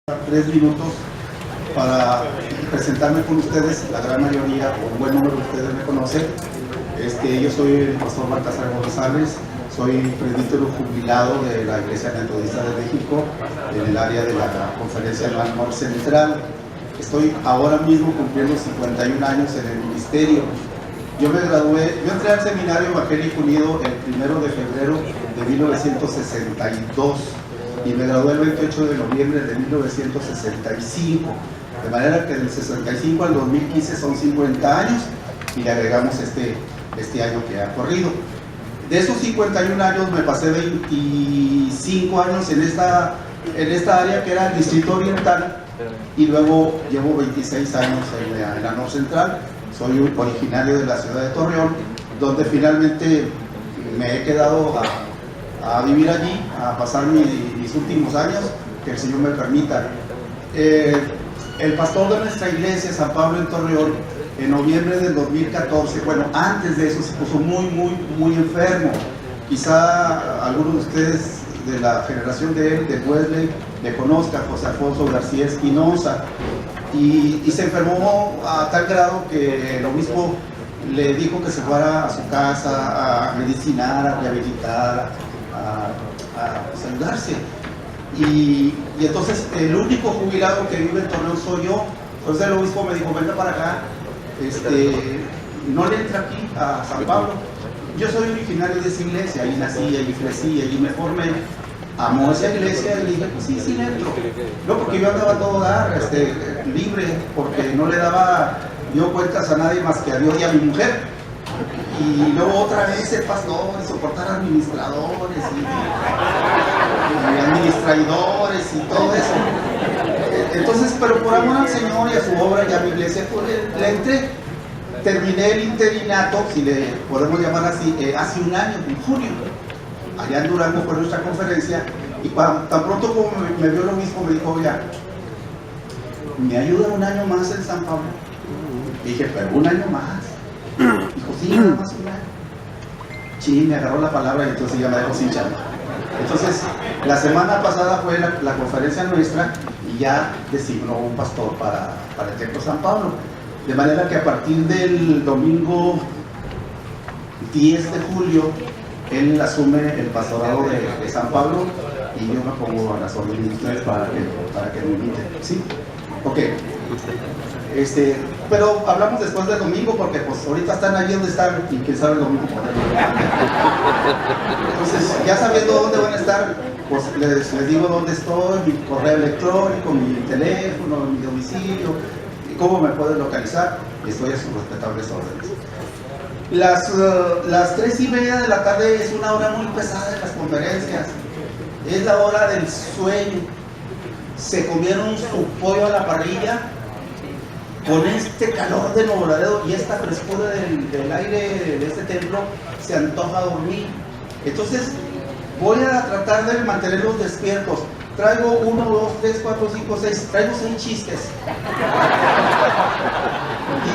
3 minutos para presentarme con ustedes. La gran mayoría, o un buen número de ustedes me conocen. Yo soy el pastor Baltasar González, soy presbítero jubilado de la Iglesia Metodista de México en el área de la Conferencia Anual Central. Estoy ahora mismo cumpliendo 51 años en el ministerio. Yo entré al Seminario Evangélico Unido el 1 de febrero de 1962 y me gradué el 28 de noviembre de 1965. De manera que del 65 al 2015 son 50 años y le agregamos este año que ha corrido. De esos 51 años me pasé 25 años en esta área que era el Distrito Oriental y luego llevo 26 años en la Norte Central. Soy originario de la ciudad de Torreón, donde finalmente me he quedado a vivir allí, a pasar mis últimos años, que el Señor me permita. El pastor de nuestra iglesia, San Pablo en Torreón, en noviembre del 2014, bueno, antes de eso se puso muy enfermo. Quizá algunos de ustedes de la generación de él, de Wesley, le conozcan, José Alfonso García Espinosa, y se enfermó a tal grado que el obispo le dijo que se fuera a su casa a medicinar, a rehabilitar, a ayudarse. Y entonces el único jubilado que vive en Torreón soy yo. Entonces el obispo me dijo, venga para acá, no le entra aquí a San Pablo. Yo soy originario de esa iglesia, ahí nací, ahí crecí, ahí me formé. Amo esa iglesia y le dije, pues sí le entro. No, porque yo andaba a todo dar, libre, porque no le daba yo cuentas a nadie más que a Dios y a mi mujer. Y luego otra vez el pastor y soportar administradores y administradores y todo eso. Entonces, pero por amor al Señor y a su obra y a mi iglesia, pues le entré. Terminé el interinato, si le podemos llamar así, hace un año, en junio. Allá en Durango fue nuestra conferencia y tan pronto como me vio lo mismo, me dijo, oiga, ¿me ayuda un año más en San Pablo? Dije, pero un año más. Dijo, sí, nada más un año. Sí, me agarró la palabra y entonces ya me dejó sin chamba. Entonces, la semana pasada fue la conferencia nuestra y ya designó un pastor para el Templo San Pablo. De manera que a partir del domingo 10 de julio, él asume el pastorado de San Pablo y yo me pongo a las órdenes de ustedes para que me inviten. ¿Sí? Ok. Pero hablamos después del domingo porque pues ahorita están ahí donde están y quién sabe el domingo poder. Entonces, ya sabiendo dónde van a estar, pues les digo dónde estoy, mi correo electrónico, mi teléfono, mi domicilio, y cómo me pueden localizar, y estoy a sus respetables órdenes. Las 3:30 de la tarde es una hora muy pesada en las conferencias. Es la hora del sueño. Se comieron su pollo a la parrilla. Con este calor de Nuevo Laredo y esta frescura del aire de este templo, se antoja dormir. Entonces, voy a tratar de mantenerlos despiertos. Traigo 1, 2, 3, 4, 5, 6. Traigo 6 chistes.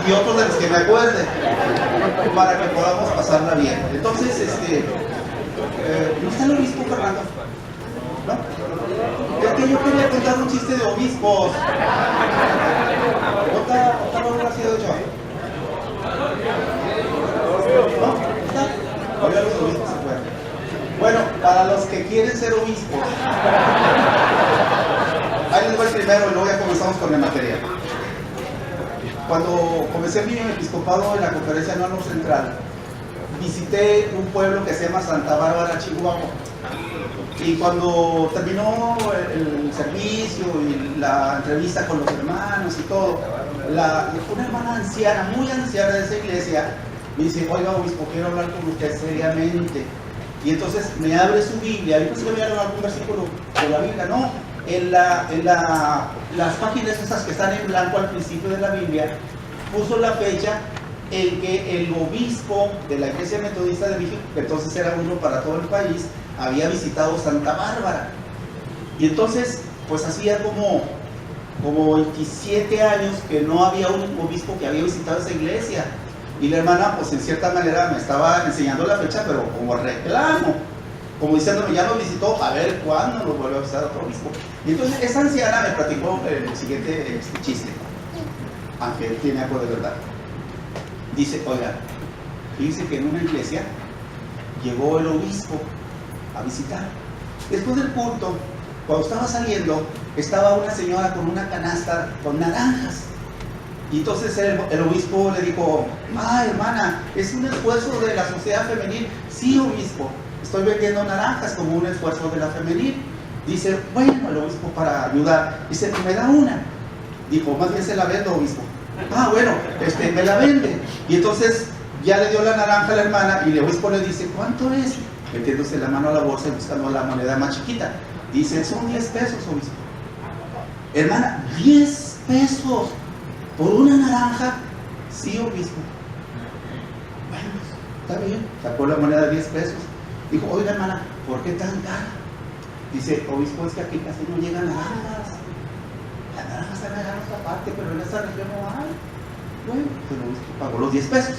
Y otros de los que me acuerde, para que podamos pasarla bien. Entonces, ¿no está el obispo Fernando? ¿No? Es que yo quería contar un chiste de obispos. ¿Otra ha sido hecho? ¿No? ¿Está? Oiga, los obispos se fueron. Bueno, para los que quieren ser obispos, ahí les voy el primero y luego ya comenzamos con la materia. Cuando comencé mi episcopado en la Conferencia Anual Central, visité un pueblo que se llama Santa Bárbara, Chihuahua. Y cuando terminó el servicio y la entrevista con los hermanos y todo, una hermana anciana, muy anciana de esa iglesia, me dice, oiga obispo, quiero hablar con usted seriamente. Y entonces me abre su Biblia, yo pensé que me había algún versículo de la Biblia, no. En las páginas esas que están en blanco al principio de la Biblia, puso la fecha en que el obispo de la Iglesia Metodista de México, que entonces era uno para todo el país, había visitado Santa Bárbara. Y entonces, pues hacía como 27 años que no había un obispo que había visitado esa iglesia. Y la hermana, pues en cierta manera me estaba enseñando la fecha, pero como reclamo. como diciéndome, ya nos visitó, a ver cuándo nos vuelve a visitar otro obispo. Y entonces esa anciana me platicó el siguiente chiste. Ángel tiene algo de verdad. Dice, oiga, fíjense que en una iglesia llegó el obispo a visitar. Después del culto, cuando estaba saliendo, estaba una señora con una canasta con naranjas. Y entonces el obispo le dijo, hermana, es un esfuerzo de la sociedad femenil. Sí, obispo, estoy vendiendo naranjas como un esfuerzo de la femenil. Dice, bueno, el obispo para ayudar, dice, me da una. Dijo, más bien se la vendo, obispo. Bueno, me la vende. Y entonces ya le dio la naranja a la hermana y el obispo le dice, ¿cuánto es? Metiéndose la mano a la bolsa y buscando la moneda más chiquita. Dice, son 10 pesos, obispo. Hermana, 10 pesos por una naranja. Sí, obispo. Bueno, está bien. Sacó la moneda de 10 pesos. Dijo, oiga, hermana, ¿por qué tan cara? Dice, obispo, es que aquí casi no llegan naranjas. Las naranjas están allá en otra parte, pero en esta región no hay. Bueno, pues el obispo pagó los 10 pesos.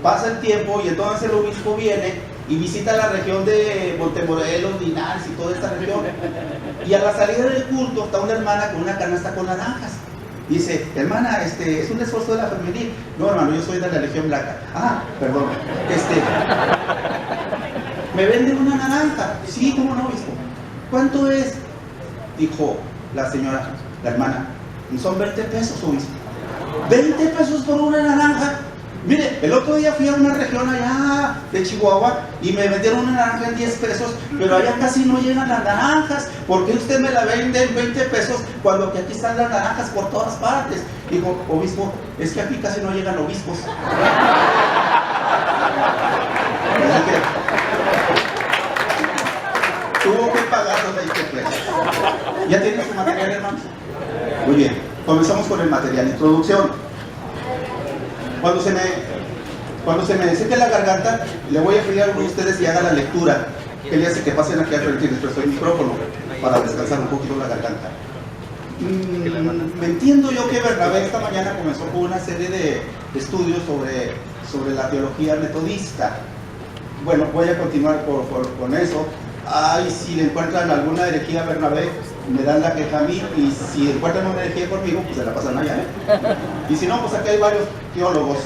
Pasa el tiempo y entonces el obispo viene y visita la región de Montemorelos, Linares y toda esta región. Y a la salida del culto está una hermana con una canasta con naranjas. Dice, hermana, es un esfuerzo de la femenil. No, hermano, yo soy de la Legión Blanca. Perdón. ¿Me venden una naranja? Sí, ¿cómo no, obispo? ¿Cuánto es? Dijo la señora, la hermana. Son 20 pesos, obispo. 20 pesos por una naranja. Mire, el otro día fui a una región allá de Chihuahua y me vendieron una naranja en 10 pesos, pero allá casi no llegan las naranjas. ¿Por qué usted me la vende en 20 pesos cuando que aquí están las naranjas por todas partes? Dijo, obispo, es que aquí casi no llegan obispos. Tuvo que pagar los 20 pesos. ¿Ya tiene su material, hermanos? Muy bien, comenzamos con el material. Introducción. Cuando se me seque la garganta, le voy a pedir a algunos de ustedes que hagan la lectura. Que le hace que pasen aquí al frente y les presto el micrófono para descansar un poquito la garganta. Me entiendo yo que Bernabé esta mañana comenzó con una serie de estudios sobre la teología metodista. Bueno, voy a continuar con eso. Si le encuentran alguna herejía a Bernabé, me dan la queja a mí, y si encuentran una herejía conmigo, pues se la pasan allá, Y si no, pues aquí hay varios teólogos.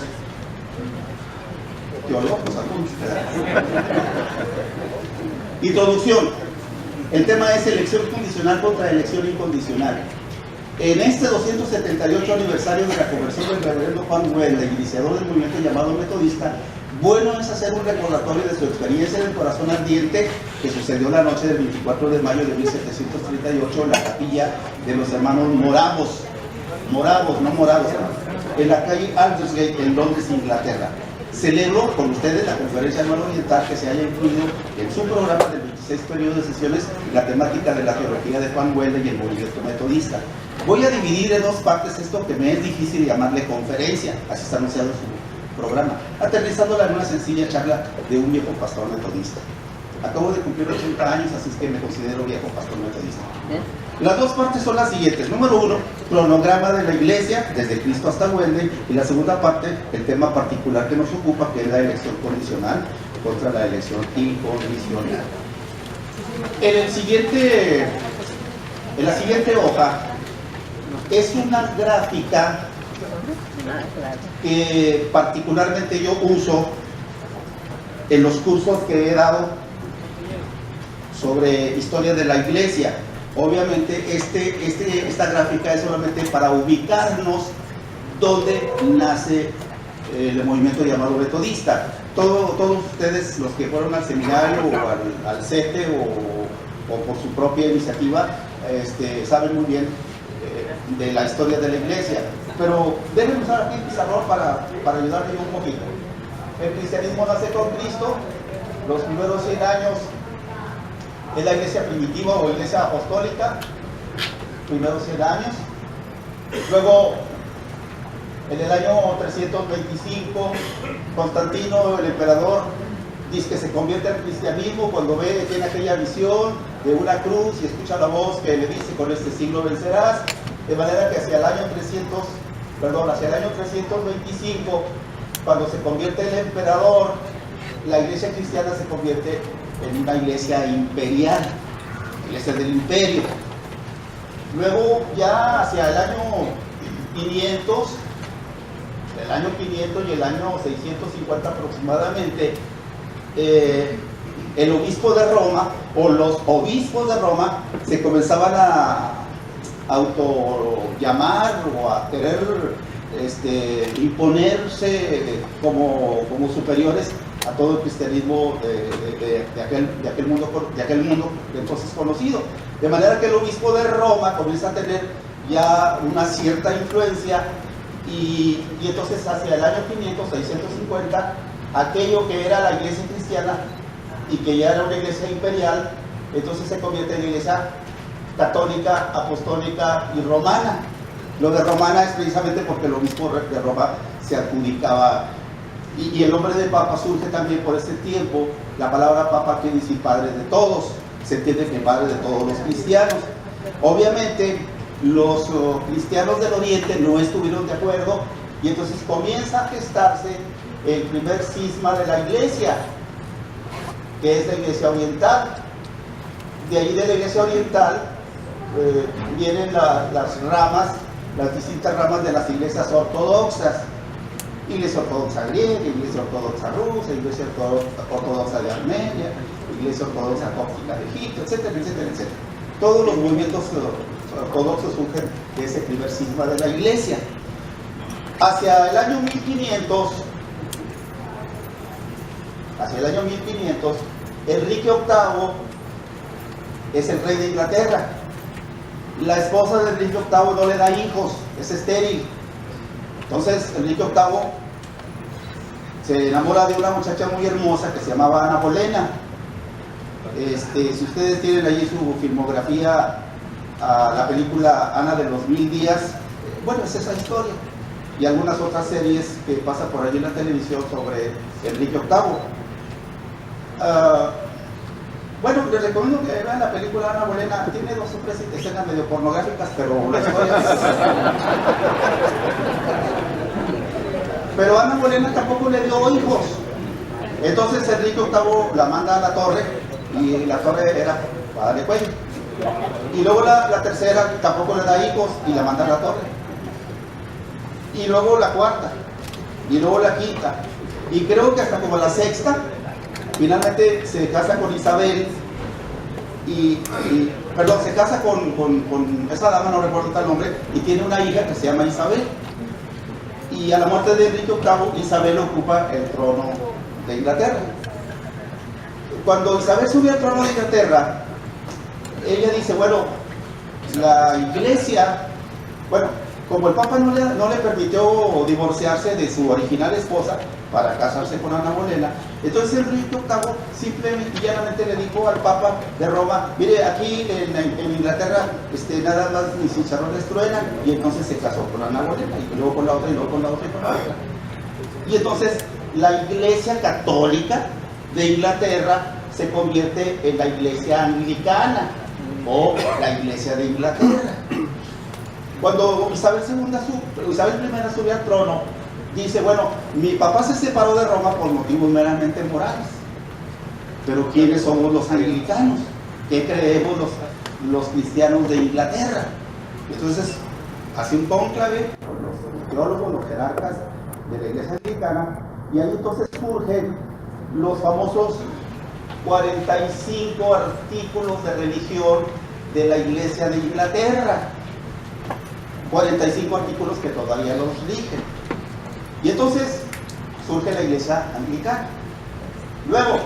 Teólogos, pues algunos. Introducción. El tema es elección condicional contra elección incondicional. En este 278 aniversario de la conversión del reverendo Juan Huelda, iniciador del movimiento llamado metodista, bueno es hacer un recordatorio de su experiencia del corazón ardiente que sucedió la noche del 24 de mayo de 1738 en la capilla de los hermanos Moravos, no Morados, en la calle Aldersgate, en Londres, Inglaterra. Celebro con ustedes la conferencia anual oriental que se haya incluido en su programa del 26 periodo de sesiones la temática de la teología de Juan Huelda y el movimiento metodista. Voy a dividir en dos partes esto que me es difícil llamarle conferencia, así está anunciado en su programa, aterrizándola en una sencilla charla de un viejo pastor metodista. Acabo de cumplir 80 años, así es que me considero viejo pastor metodista. Las dos partes son las siguientes. Número 1, cronograma de la iglesia, desde Cristo hasta Huelda, y la segunda parte, el tema particular que nos ocupa, que es la elección condicional contra la elección incondicional. En la siguiente hoja es una gráfica que particularmente yo uso en los cursos que he dado sobre historia de la iglesia. Obviamente esta gráfica es solamente para ubicarnos dónde nace el movimiento llamado metodista. Todos ustedes, los que fueron al seminario o al CETE o por su propia iniciativa, saben muy bien de la historia de la iglesia, pero deben usar aquí el pizarrón para ayudarme yo un poquito. El cristianismo nace con Cristo, los primeros 100 años es la iglesia primitiva o iglesia apostólica, primeros 100 años. Luego, en el año 325, Constantino, el emperador, dice que se convierte al cristianismo cuando tiene aquella visión de una cruz y escucha la voz que le dice: con este siglo vencerás. De manera que hacia el año 325, cuando se convierte el emperador, la iglesia cristiana se convierte en una iglesia imperial, iglesia del imperio. Luego ya hacia el año 500, el año 500 y el año 650 aproximadamente, el obispo de Roma o los obispos de Roma se comenzaban a autollamar o a querer imponerse como superiores a todo el cristianismo de aquel mundo entonces conocido. De manera que el obispo de Roma comienza a tener ya una cierta influencia y entonces hacia el año 500, 650, aquello que era la iglesia cristiana y que ya era una iglesia imperial, entonces se convierte en iglesia católica, apostólica y romana. Lo de romana es precisamente porque el obispo de Roma se adjudicaba, y el nombre de papa surge también por ese tiempo. La palabra papa quiere decir padre de todos, se entiende que padre de todos los cristianos. Obviamente los cristianos del oriente no estuvieron de acuerdo y entonces comienza a gestarse el primer cisma de la iglesia, que es la iglesia oriental. De ahí de la iglesia oriental vienen las ramas, las distintas ramas de las iglesias ortodoxas: iglesia ortodoxa griega, iglesia ortodoxa rusa, iglesia ortodoxa de Armenia, iglesia ortodoxa cóptica de Egipto, etcétera, etcétera, etcétera. Todos los movimientos ortodoxos surgen de ese primer cisma de la iglesia. Hacia el año 1500, Enrique VIII es el rey de Inglaterra. La esposa de Enrique VIII no le da hijos, es estéril. Entonces Enrique VIII se enamora de una muchacha muy hermosa que se llamaba Ana Bolena. Si ustedes tienen allí su filmografía, la película Ana de los 1000 días, bueno, es esa historia. Y algunas otras series que pasan por allí en la televisión sobre Enrique VIII. Bueno, les recomiendo que vean la película Ana Bolena. Tiene dos o tres escenas medio pornográficas, pero la historia es... Pero Ana Bolena tampoco le dio hijos. Entonces Enrique VIII la manda a la torre, y la torre era para darle cuello. Y luego la tercera tampoco le da hijos y la manda a la torre. Y luego la cuarta, y luego la quinta, y creo que hasta como la sexta, finalmente se casa con Isabel, perdón, se casa con esa dama, no recuerdo tal nombre, y tiene una hija que se llama Isabel. Y a la muerte de Enrique VIII, Isabel ocupa el trono de Inglaterra. Cuando Isabel sube al trono de Inglaterra, ella dice, bueno, la iglesia, bueno, como el Papa no le permitió divorciarse de su original esposa para casarse con Ana Bolena, entonces Enrique VIII simplemente y llanamente le dijo al Papa de Roma, mire, aquí en Inglaterra nada más mis chicharrones truenan, y entonces se casó con Ana Bolena, y luego con la otra, y luego con la otra, y con la otra. Y entonces la iglesia católica de Inglaterra se convierte en la iglesia anglicana, o la iglesia de Inglaterra. Cuando Isabel I sube al trono, dice, bueno, mi papá se separó de Roma por motivos meramente morales, pero ¿quiénes somos los anglicanos? ¿Qué creemos los cristianos de Inglaterra? Entonces hace un cónclave con los teólogos, los jerarcas de la iglesia anglicana, y ahí entonces surgen los famosos 45 artículos de religión de la iglesia de Inglaterra. 45 artículos que todavía los rigen. Y entonces surge la iglesia anglicana. Luego,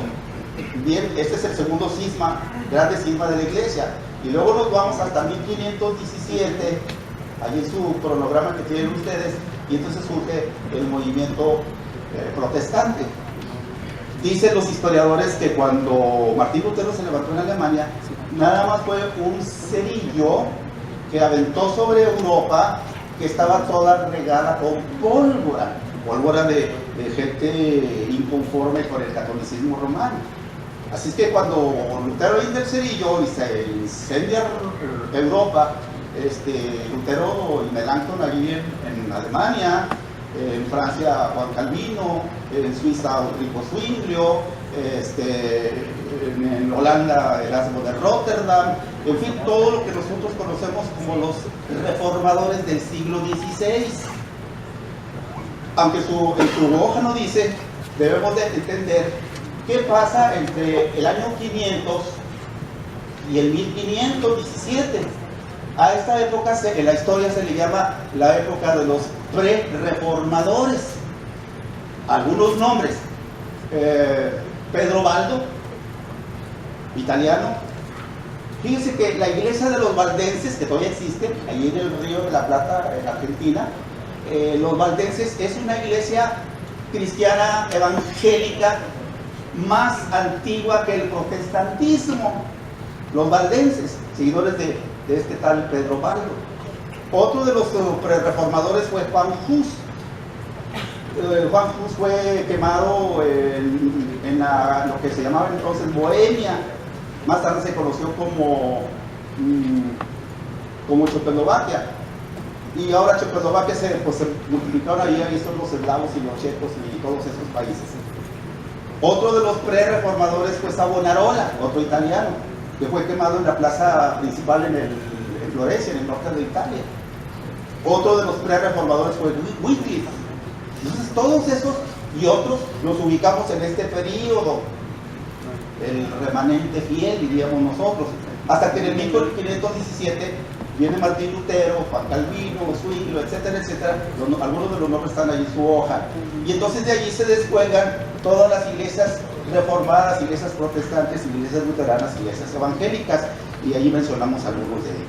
bien, este es el segundo cisma, grande cisma de la iglesia. Y luego nos vamos hasta 1517, allí en su cronograma que tienen ustedes, y entonces surge el movimiento protestante. Dicen los historiadores que cuando Martín Lutero se levantó en Alemania, nada más fue un cerillo que aventó sobre Europa, que estaba toda regada con pólvora de gente inconforme con el catolicismo romano. Así es que cuando Lutero vende el cerillo y se incendia Europa, Lutero y Melanchthon allí en Alemania, en Francia Juan Calvino, en Suiza Ulrico Zwinglio, en Holanda Erasmo de Rotterdam, en fin, todo lo que nosotros conocemos como los reformadores del siglo XVI. Aunque en su hoja no dice, debemos de entender qué pasa entre el año 500 y el 1517. A esta época en la historia se le llama la época de los pre-reformadores. Algunos nombres: Pedro Baldo, italiano. Fíjense que la iglesia de los valdenses, que todavía existe, allí en el Río de la Plata, en Argentina, los valdenses es una iglesia cristiana evangélica más antigua que el protestantismo. Los valdenses, seguidores de este tal Pedro Baldo. Otro de los pre-reformadores fue Juan Hus. Juan Hus fue quemado en lo que se llamaba entonces Bohemia. Más tarde se conoció como Checoslovaquia. Y ahora Checoslovaquia se multiplicaron ahí, son los eslavos y los checos y todos esos países. Otro de los pre-reformadores fue Savonarola, otro italiano, que fue quemado en la plaza principal en Florencia, en el norte de Italia. Otro de los pre-reformadores fue Wycliffe. Entonces todos esos y otros los ubicamos en este periodo, el remanente fiel, diríamos nosotros, hasta que en el 1517 viene Martín Lutero, Juan Calvino, Zwinglio, etcétera, etcétera. Algunos de los nombres están ahí en su hoja, y entonces de allí se descuelgan todas las iglesias reformadas, iglesias protestantes, iglesias luteranas, iglesias evangélicas, y allí mencionamos algunos de ellos.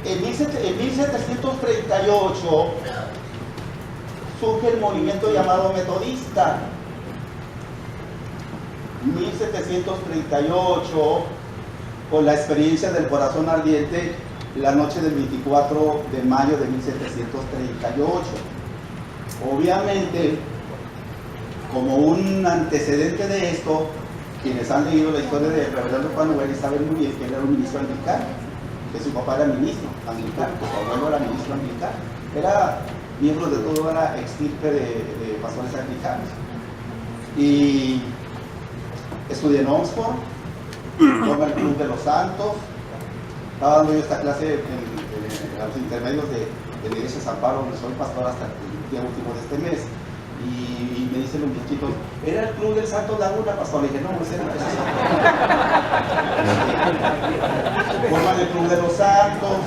En 1738 surge el movimiento llamado metodista. 1738, con la experiencia del corazón ardiente, la noche del 24 de mayo de 1738. Obviamente, como un antecedente de esto, quienes han leído la historia de Reverendo Juan Novelli saben muy bien que él era un ministro anglicano, que su papá era ministro anglicano, que su abuelo era ministro anglicano, era miembro de todo, era extirpe de pastores anglicanos. Y estudié en Oxford, forma el Club de los Santos. Estaba dando yo esta clase a los intermedios de la iglesia de San Pablo, donde soy pastor hasta el día último de este mes. Y me dicen los muchachitos, ¿era el Club del Santo Laguna, pastor? Le dije, no, ese era ese. Forman el Club de los Santos,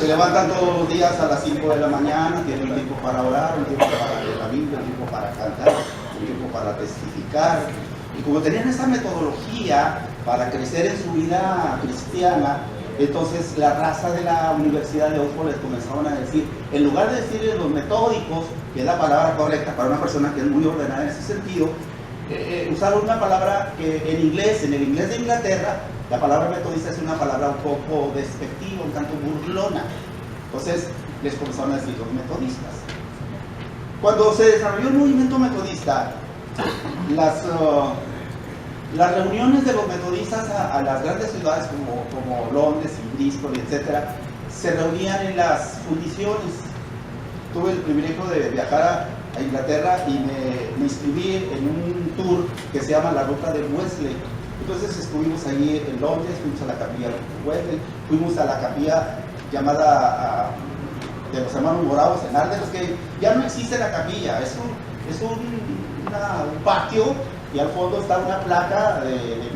se levantan todos los días a las 5 de la mañana, tienen un tiempo para orar, un tiempo para leer la Biblia, un tiempo para cantar, un tiempo para testificar. Y como tenían esa metodología para crecer en su vida cristiana, entonces la raza de la Universidad de Oxford les comenzaron a decir, en lugar de decirles los metódicos, que es la palabra correcta para una persona que es muy ordenada en ese sentido, usaron una palabra que en el inglés de Inglaterra, la palabra metodista es una palabra un poco despectiva, un tanto burlona. Entonces les comenzaron a decir los metodistas. Cuando se desarrolló el movimiento metodista, las reuniones de los metodistas a las grandes ciudades como Londres y Bristol, etcétera, se reunían en las fundiciones. Tuve el privilegio de viajar a Inglaterra y me inscribí en un tour que se llama la Ruta de Wesley. Entonces estuvimos allí en Londres, fuimos a la capilla de Wesley, fuimos a la capilla llamada de los hermanos morados en Ardelos, que ya no existe la capilla, es un patio, y al fondo está una placa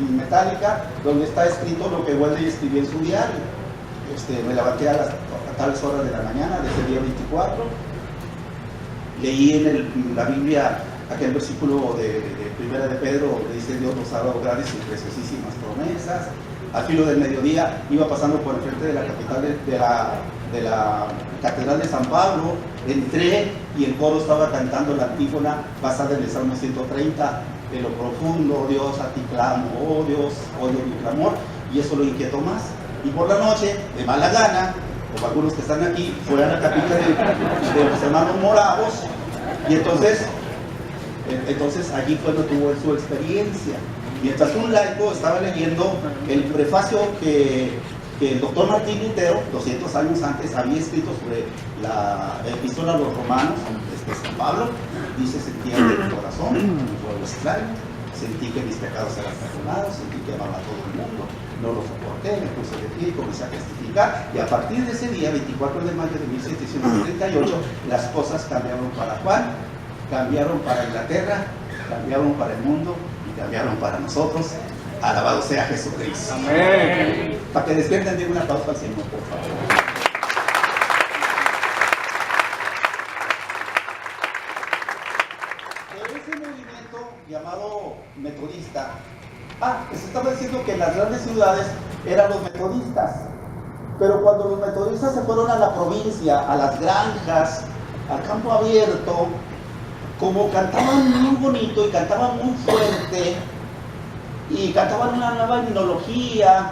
metálica donde está escrito lo que Wesley escribió en su diario. Me levanté a tales horas de la mañana de ese día 24, leí en la Biblia aquel versículo de Primera de Pedro donde dice: Dios nos ha dado grandes y preciosísimas promesas. Al filo del mediodía iba pasando por el frente de la capital de la Catedral de San Pablo, entré y el coro estaba cantando la antífona basada en el Salmo 130, de lo profundo, Dios, a ti clamo, oh Dios, oye mi clamor, y eso lo inquietó más. Y por la noche, de mala gana, como algunos que están aquí, fue a la capilla de los hermanos moravos, y entonces allí fue donde tuvo su experiencia. Mientras un laico estaba leyendo el prefacio que que el doctor Martín Lutero, 200 años antes, había escrito sobre la epístola a los romanos, San Pablo, dice: sentía en mi corazón un fuego extraño, sentí que mis pecados eran perdonados, sentí que amaba a todo el mundo, no lo soporté, me puse de pie y comencé a testificar, y a partir de ese día, 24 de mayo de 1738, las cosas cambiaron para Juan, cambiaron para Inglaterra, cambiaron para el mundo y cambiaron para nosotros. Alabado sea Jesucristo. Amén. Para que despierten, den una pausa al Señor, por favor. Ese movimiento llamado metodista, pues estaba diciendo que en las grandes ciudades eran los metodistas, pero cuando los metodistas se fueron a la provincia, a las granjas, al campo abierto, como cantaban muy bonito y cantaban muy fuerte y cantaban una nueva himnología,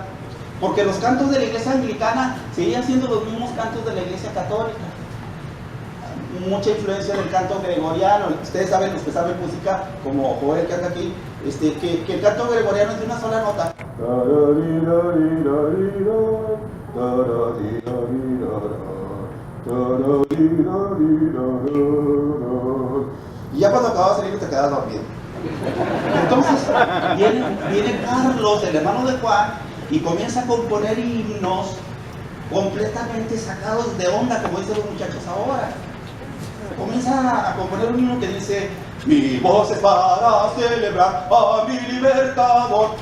porque los cantos de la iglesia anglicana seguían siendo los mismos cantos de la iglesia católica, mucha influencia del canto gregoriano. Ustedes saben, los que saben música, como Joel que anda aquí, que el canto gregoriano es de una sola nota. Y ya cuando acababa de salir te quedas dormido. Entonces viene Carlos, el hermano de Juan, y comienza a componer himnos completamente sacados de onda, como dicen los muchachos ahora. Comienza a componer un himno que dice: mi voz es para celebrar a mi libertador.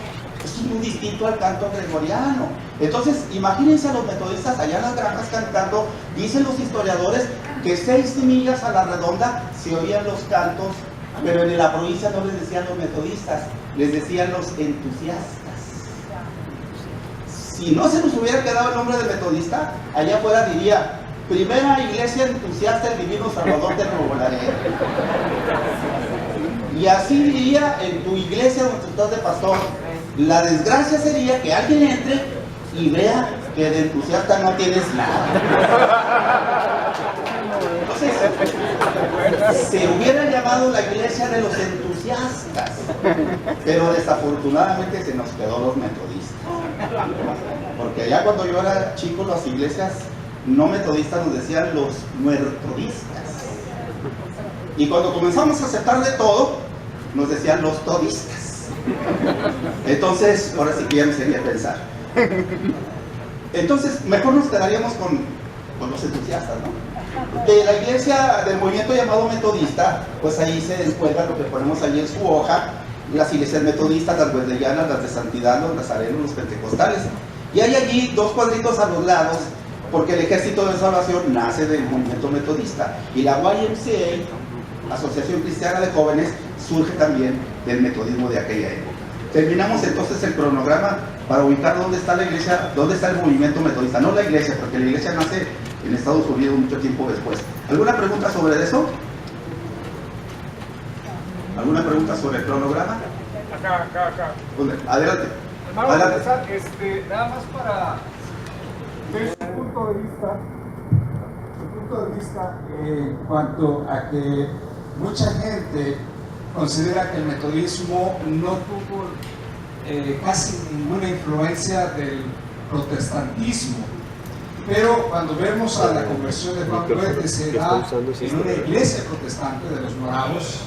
Es muy distinto al canto gregoriano. Entonces, imagínense a los metodistas allá en las granjas cantando. Dicen los historiadores que 6 millas a la redonda se oían los cantos, pero en la provincia no les decían los metodistas, les decían los entusiastas. Si no se nos hubiera quedado el nombre de metodista, allá afuera diría: primera iglesia entusiasta del divino Salvador de Nuevo Laredo. Y así diría en tu iglesia donde tú estás de pastor. La desgracia sería que alguien entre y vea que de entusiasta no tienes nada. Entonces, se hubiera llamado la iglesia de los entusiastas, pero desafortunadamente se nos quedó los metodistas. Porque allá cuando yo era chico, las iglesias no metodistas nos decían los muertodistas. Y cuando comenzamos a aceptar de todo, nos decían los todistas. Entonces, ahora sí que ya me sería pensar. Entonces, mejor nos quedaríamos con los entusiastas, ¿no? De la iglesia, del movimiento llamado metodista, pues ahí se descuelga lo que ponemos ahí en su hoja: las iglesias metodistas, las wesleyanas, las de santidad, los nazarenos, los pentecostales. Y hay allí 2 cuadritos a los lados, porque el Ejército de Salvación nace del movimiento metodista. Y la YMCA, Asociación Cristiana de Jóvenes, surge también del metodismo de aquella época. Terminamos entonces el cronograma para ubicar dónde está la iglesia, dónde está el movimiento metodista. No la iglesia, porque la iglesia nace en Estados Unidos mucho tiempo después. ¿Alguna pregunta sobre eso? ¿Alguna pregunta sobre el cronograma? Acá. Adelante. Hermano, Adelante. nada más para ver su punto de vista en cuanto a que mucha gente considera que el metodismo no tuvo casi ninguna influencia del protestantismo, pero cuando vemos a la conversión de Juan Wesley se da en una iglesia protestante de los moravos.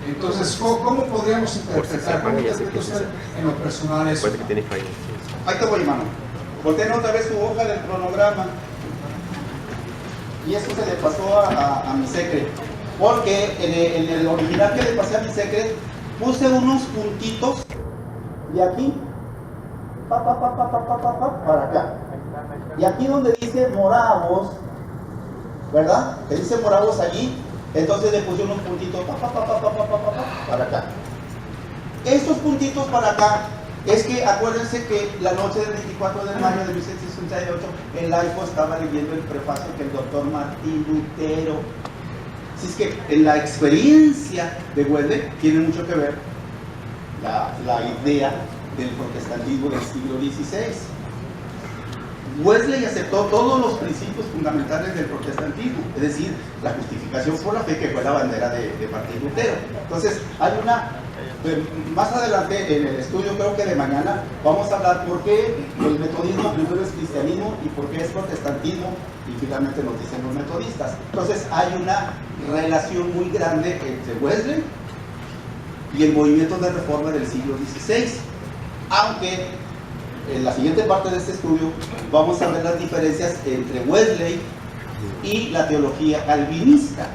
Entonces, ¿cómo podríamos interpretar? ¿Cómo interpreta usted en lo personal eso? Ahí te voy, hermano. Volteen otra vez su hoja del cronograma. Y eso se le pasó a mi secre. Porque en el original que le pasé a mi secre, puse unos puntitos y aquí, para acá. Y aquí donde dice Moravos, ¿verdad? Que dice Moravos allí, entonces le puse unos puntitos para acá. Estos puntitos para acá, es que acuérdense que la noche del 24 de mayo de 1768, el laico estaba leyendo el prefacio que el doctor Martín Lutero. Así es que en la experiencia de Wesley tiene mucho que ver la idea del protestantismo del siglo XVI. Wesley aceptó todos los principios fundamentales del protestantismo, es decir, la justificación por la fe, que fue la bandera de Martín Lutero. Entonces, hay una Más adelante en el estudio, creo que de mañana, vamos a hablar por qué el metodismo primero es cristianismo y por qué es protestantismo, y finalmente nos dicen los metodistas. Entonces hay una relación muy grande entre Wesley y el movimiento de reforma del siglo XVI, aunque en la siguiente parte de este estudio vamos a ver las diferencias entre Wesley y la teología calvinista,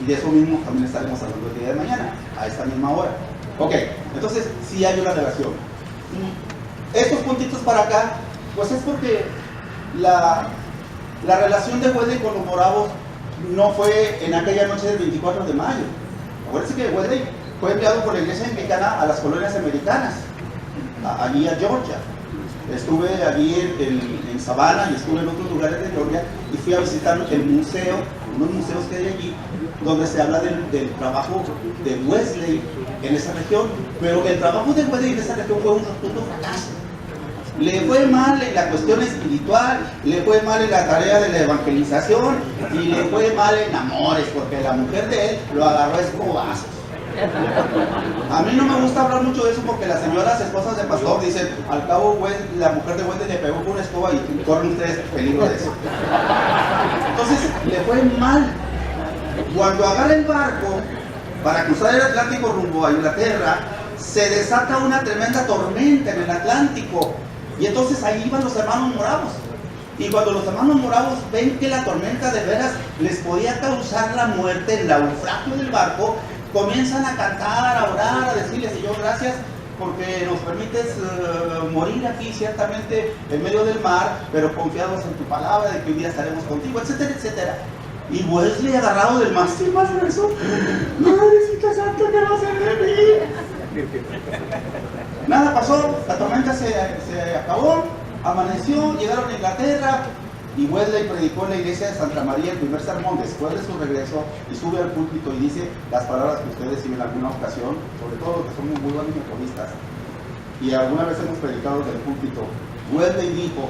y de eso mismo también estaremos hablando el día de mañana, a esta misma hora. Ok, entonces sí hay una relación. Estos puntitos para acá, pues es porque la relación de Wesley con los moravos no fue en aquella noche del 24 de mayo. Acuérdense que Wesley fue enviado por la iglesia anglicana a las colonias americanas, allí a Georgia. Estuve allí en Savannah y estuve en otros lugares de Georgia y fui a visitar el museo, unos museos que hay allí, donde se habla del trabajo de Wesley en esa región. Pero el trabajo de Wesley en esa región fue un rotundo fracaso. Le fue mal en la cuestión espiritual, le fue mal en la tarea de la evangelización y le fue mal en amores, porque la mujer de él lo agarró a escobazos. A mí no me gusta hablar mucho de eso porque las señoras esposas de pastor dicen, al cabo la mujer de Wesley le pegó con una escoba y corren ustedes peligro de eso. Entonces le fue mal. Cuando agarra el barco para cruzar el Atlántico rumbo a Inglaterra, se desata una tremenda tormenta en el Atlántico, y entonces ahí iban los hermanos moravos. Y cuando los hermanos moravos ven que la tormenta de veras les podía causar la muerte, el naufragio del barco, comienzan a cantar, a orar, a decirle: Señor, gracias porque nos permites morir aquí ciertamente en medio del mar, pero confiados en tu palabra de que un día estaremos contigo, etcétera, etcétera. Y Wesley, agarrado del mástil más grueso: Madrecita Santa, ¿qué va a hacer de mí? Nada pasó, la tormenta se acabó, amaneció, llegaron a Inglaterra, y Wesley predicó en la iglesia de Santa María el primer sermón después de su regreso, y sube al púlpito y dice las palabras que ustedes siguen en alguna ocasión, sobre todo los que somos muy buenos metodistas, y alguna vez hemos predicado desde el púlpito. Wesley dijo: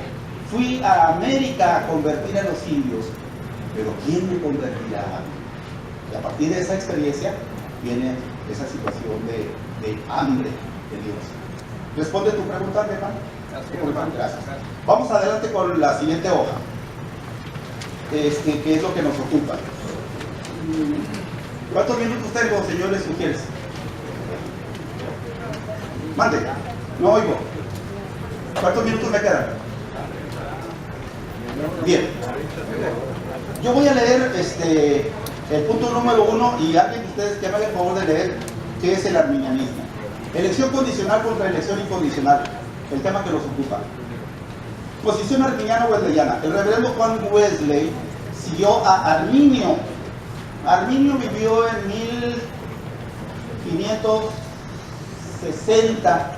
fui a América a convertir a los indios, pero ¿quién me convertirá a mí? Y a partir de esa experiencia viene esa situación de hambre de Dios. ¿Responde tu pregunta, hermano? Gracias. Vamos adelante con la siguiente hoja, que es lo que nos ocupa. ¿Cuántos minutos tengo, señores sugieres? Mande, no oigo. ¿Cuántos minutos me quedan? Bien. Yo voy a leer el punto número 1, y alguien de ustedes que me haga el favor de leer qué es el arminianismo. Elección condicional contra elección incondicional, el tema que nos ocupa. Posición arminiano-wesleyana. El reverendo Juan Wesley siguió a Arminio. Arminio vivió en 1560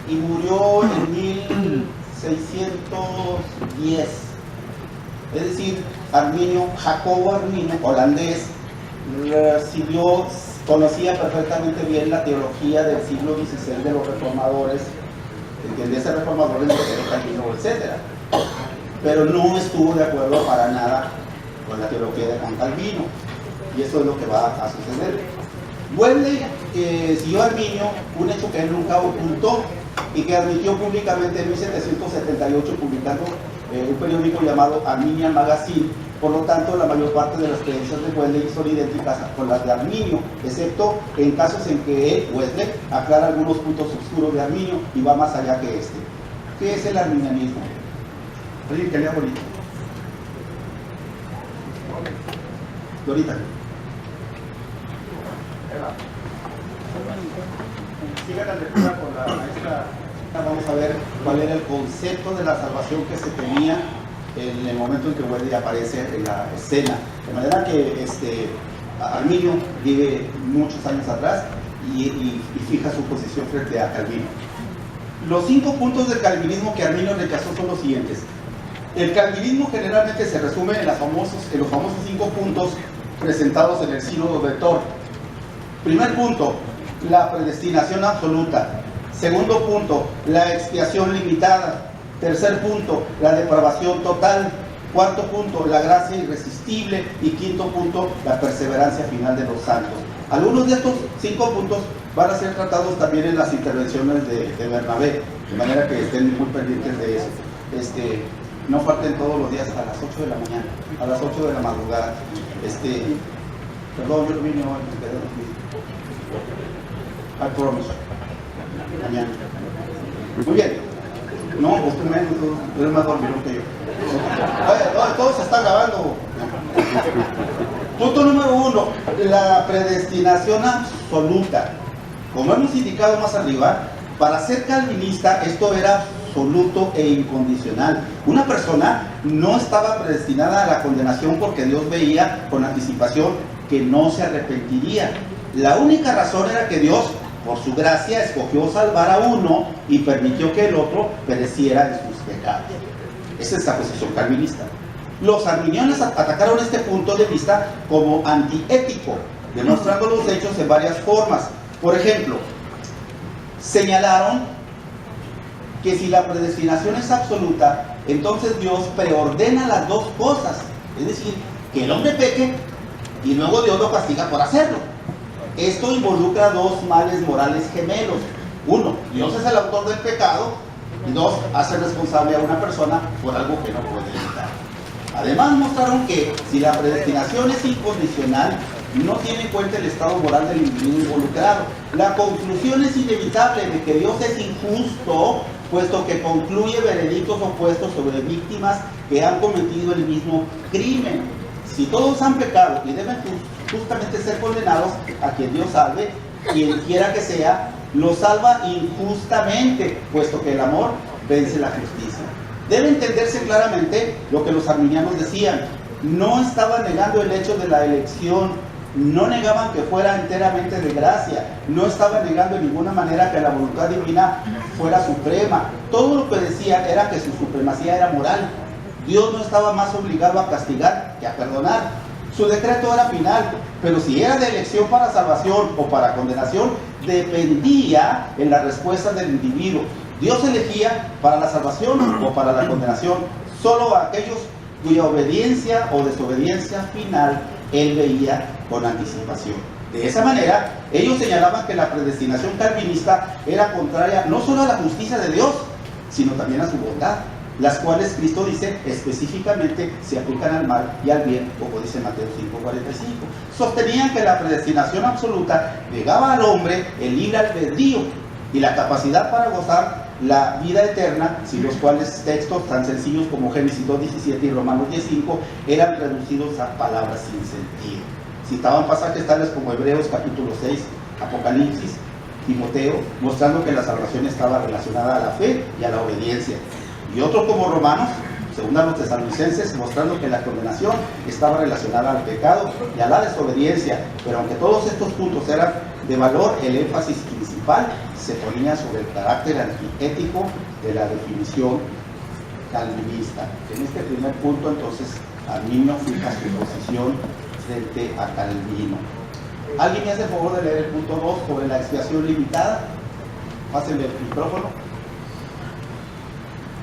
y murió en 1610. Es decir, Arminio, Jacobo Arminio, holandés, conocía perfectamente bien la teología del siglo XVI de los reformadores, entiende reformadores de Calvino, etc. Pero no estuvo de acuerdo para nada con la teología de Juan Calvino, y eso es lo que va a suceder. Wesley siguió a Arminio, un hecho que él nunca ocultó y que admitió públicamente en 1778, publicando un periódico llamado Arminian Magazine. Por lo tanto, la mayor parte de las creencias de Wesley son idénticas con las de Arminio, excepto en casos en que él, Wesley, aclara algunos puntos oscuros de Arminio y va más allá que este. ¿Qué es el arminianismo? ¿Alguien que lea bonito? Dorita. Sigan la lectura con la maestra. Vamos a ver cuál era el concepto de la salvación que se tenía en el momento en que Wesley aparece en la escena. De manera que Arminio vive muchos años atrás y fija su posición frente a Calvino. Los 5 puntos del calvinismo que Arminio rechazó son los siguientes. El calvinismo generalmente se resume en los famosos 5 puntos presentados en el Sínodo de Tours. Primer punto, la predestinación absoluta. Segundo punto, la expiación limitada. Tercer punto, la depravación total. Cuarto punto, la gracia irresistible. Y quinto punto, la perseverancia final de los santos. Algunos de estos 5 puntos van a ser tratados también en las intervenciones de Bernabé, de manera que estén muy pendientes de eso. No falten todos los días a las 8 de la mañana, a las 8 de la madrugada. Perdón, yo vine hoy, me quedé dormido. I promise. Mañana. Muy bien. No, pues tú menos, tú eres más dormido que yo. Todo se está grabando. Punto número 1, la predestinación absoluta. Como hemos indicado más arriba, para ser calvinista esto era absoluto e incondicional. Una persona no estaba predestinada a la condenación porque Dios veía con anticipación que no se arrepentiría. La única razón era que Dios, por su gracia, escogió salvar a uno y permitió que el otro pereciera en sus pecados. Esa es la posición calvinista. Los arminianos atacaron este punto de vista como antiético, demostrando los hechos en varias formas. Por ejemplo, señalaron que si la predestinación es absoluta, entonces Dios preordena las dos cosas. Es decir, que el hombre peque y luego Dios lo castiga por hacerlo. Esto involucra dos males morales gemelos. Uno, Dios es el autor del pecado, y dos, hace responsable a una persona por algo que no puede evitar. Además mostraron que si la predestinación es incondicional, no tiene en cuenta el estado moral del individuo involucrado. La conclusión es inevitable de que Dios es injusto, puesto que concluye veredictos opuestos sobre víctimas que han cometido el mismo crimen. Si todos han pecado y deben justamente ser condenados, a quien Dios salve, quien quiera que sea, lo salva injustamente, puesto que el amor vence la justicia. Debe entenderse claramente lo que los arminianos decían. No estaban negando el hecho de la elección, no negaban que fuera enteramente de gracia, no estaban negando de ninguna manera que la voluntad divina fuera suprema. Todo lo que decían era que su supremacía era moral. Dios no estaba más obligado a castigar que a perdonar. Su decreto era final, pero si era de elección para salvación o para condenación, dependía en la respuesta del individuo. Dios elegía para la salvación o para la condenación solo a aquellos cuya obediencia o desobediencia final Él veía con anticipación. De esa manera, ellos señalaban que la predestinación calvinista era contraria no solo a la justicia de Dios, sino también a su bondad, las cuales Cristo dice específicamente se aplican al mal y al bien, como dice Mateo 5:45. Sostenían que la predestinación absoluta legaba al hombre el libre albedrío y la capacidad para gozar la vida eterna, sin los cuales textos tan sencillos como Génesis 2:17 y Romanos 10:5 eran reducidos a palabras sin sentido. Citaban pasajes tales como Hebreos capítulo 6, Apocalipsis, Timoteo, mostrando que la salvación estaba relacionada a la fe y a la obediencia. Y otros como Romanos, según a los tesalonicenses, mostrando que la condenación estaba relacionada al pecado y a la desobediencia. Pero aunque todos estos puntos eran de valor, el énfasis principal se ponía sobre el carácter antiético de la definición calvinista. En este primer punto, entonces, Arminio fija su posición frente a Calvino. ¿Alguien me hace el favor de leer el punto 2 sobre la expiación limitada? Pásenle el micrófono.